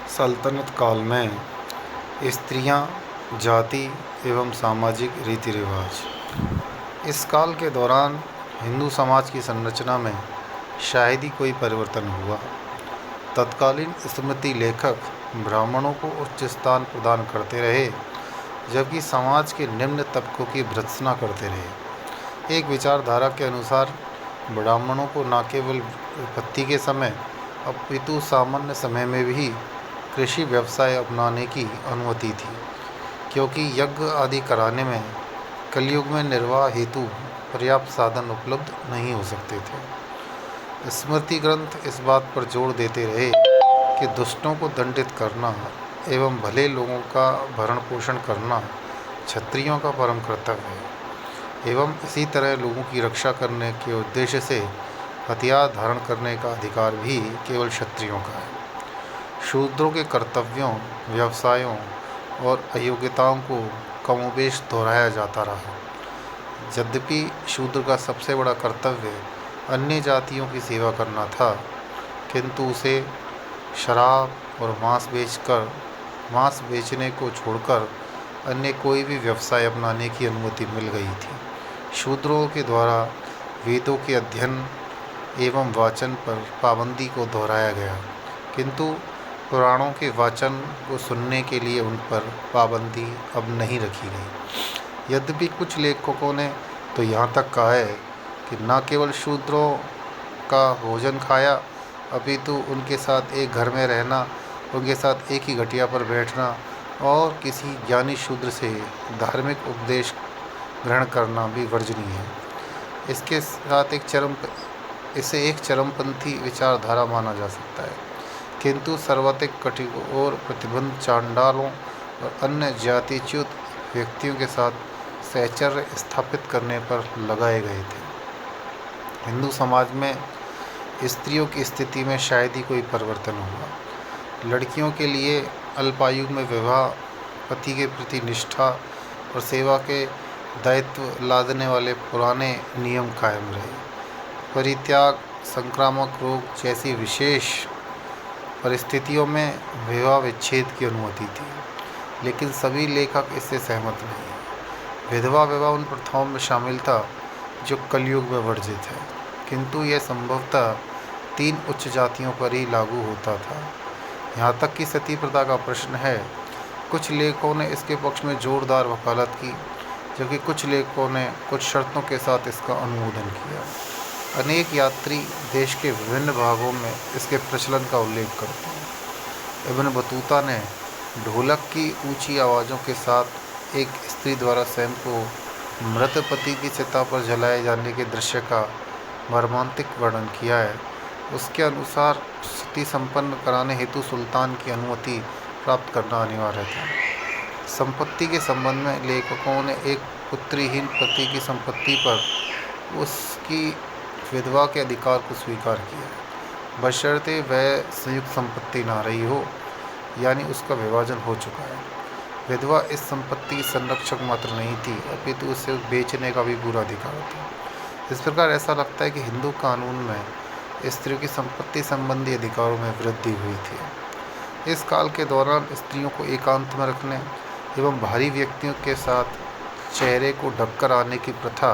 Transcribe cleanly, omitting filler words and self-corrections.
सल्तनत काल में स्त्रियां, जाति एवं सामाजिक रीति रिवाज। इस काल के दौरान हिंदू समाज की संरचना में शायद ही कोई परिवर्तन हुआ। तत्कालीन स्मृति लेखक ब्राह्मणों को उच्च स्थान प्रदान करते रहे, जबकि समाज के निम्न तबकों की भर्त्सना करते रहे। एक विचारधारा के अनुसार ब्राह्मणों को न केवल विपत्ति के समय अपितु सामान्य समय में भी कृषि व्यवसाय अपनाने की अनुमति थी, क्योंकि यज्ञ आदि कराने में कलयुग में निर्वाह हेतु पर्याप्त साधन उपलब्ध नहीं हो सकते थे। स्मृति ग्रंथ इस बात पर जोर देते रहे कि दुष्टों को दंडित करना एवं भले लोगों का भरण पोषण करना क्षत्रियों का परम कर्तव्य है, एवं इसी तरह लोगों की रक्षा करने के उद्देश्य से हथियार धारण करने का अधिकार भी केवल क्षत्रियों का है। शूद्रों के कर्तव्यों, व्यवसायों और अयोग्यताओं को कमोबेश दोहराया जाता रहा। यद्यपि शूद्र का सबसे बड़ा कर्तव्य अन्य जातियों की सेवा करना था, किंतु उसे शराब और मांस बेचने को छोड़कर अन्य कोई भी व्यवसाय अपनाने की अनुमति मिल गई थी। शूद्रों के द्वारा वेदों के अध्ययन एवं वाचन पर पाबंदी को दोहराया गया, किंतु पुराणों के वाचन को सुनने के लिए उन पर पाबंदी अब नहीं रखी गई। यद्यपि कुछ लेखकों ने तो यहाँ तक कहा है कि न केवल शूद्रों का भोजन खाया, अपितु उनके साथ एक घर में रहना, उनके साथ एक ही घटिया पर बैठना और किसी ज्ञानी शूद्र से धार्मिक उपदेश ग्रहण करना भी वर्जनीय है। इसे एक चरमपंथी विचारधारा माना जा सकता है, किंतु सर्वाधिक कठोर प्रतिबंध चांडालों और अन्य जातिच्युत व्यक्तियों के साथ सहचर्य स्थापित करने पर लगाए गए थे। हिंदू समाज में स्त्रियों की स्थिति में शायद ही कोई परिवर्तन हुआ। लड़कियों के लिए अल्पायु में विवाह, पति के प्रति निष्ठा और सेवा के दायित्व लादने वाले पुराने नियम कायम रहे। परित्याग, संक्रामक रोग जैसी विशेष परिस्थितियों में विवाह विच्छेद की अनुमति थी, लेकिन सभी लेखक इससे सहमत नहीं हैं। विधवा विवाह उन प्रथाओं में शामिल था जो कलयुग में वर्जित है, किंतु यह संभवतः 3 उच्च जातियों पर ही लागू होता था। यहाँ तक कि सती प्रथा का प्रश्न है। कुछ लेखकों ने इसके पक्ष में जोरदार वकालत की, जबकि कुछ लेखकों ने कुछ शर्तों के साथ इसका अनुमोदन किया। अनेक यात्री देश के विभिन्न भागों में इसके प्रचलन का उल्लेख करते हैं। इब्न बतूता ने ढोलक की ऊंची आवाज़ों के साथ एक स्त्री द्वारा स्वयं को मृत पति की चिता पर जलाए जाने के दृश्य का मर्मांतिक वर्णन किया है। उसके अनुसार सती संपन्न कराने हेतु सुल्तान की अनुमति प्राप्त करना अनिवार्य था। संपत्ति के संबंध में लेखकों ने एक पुत्रीहीन पति की संपत्ति पर उसकी विधवा के अधिकार को स्वीकार किया, बशर्ते वह संयुक्त संपत्ति ना रही हो, यानी उसका विभाजन हो चुका है। विधवा इस संपत्ति की संरक्षक मात्र नहीं थी, अपितु उसे बेचने का भी पूरा अधिकार था। इस प्रकार ऐसा लगता है कि हिंदू कानून में स्त्रियों की संपत्ति संबंधी अधिकारों में वृद्धि हुई थी। इस काल के दौरान स्त्रियों को एकांत में रखने एवं भारी व्यक्तियों के साथ चेहरे को ढककर आने की प्रथा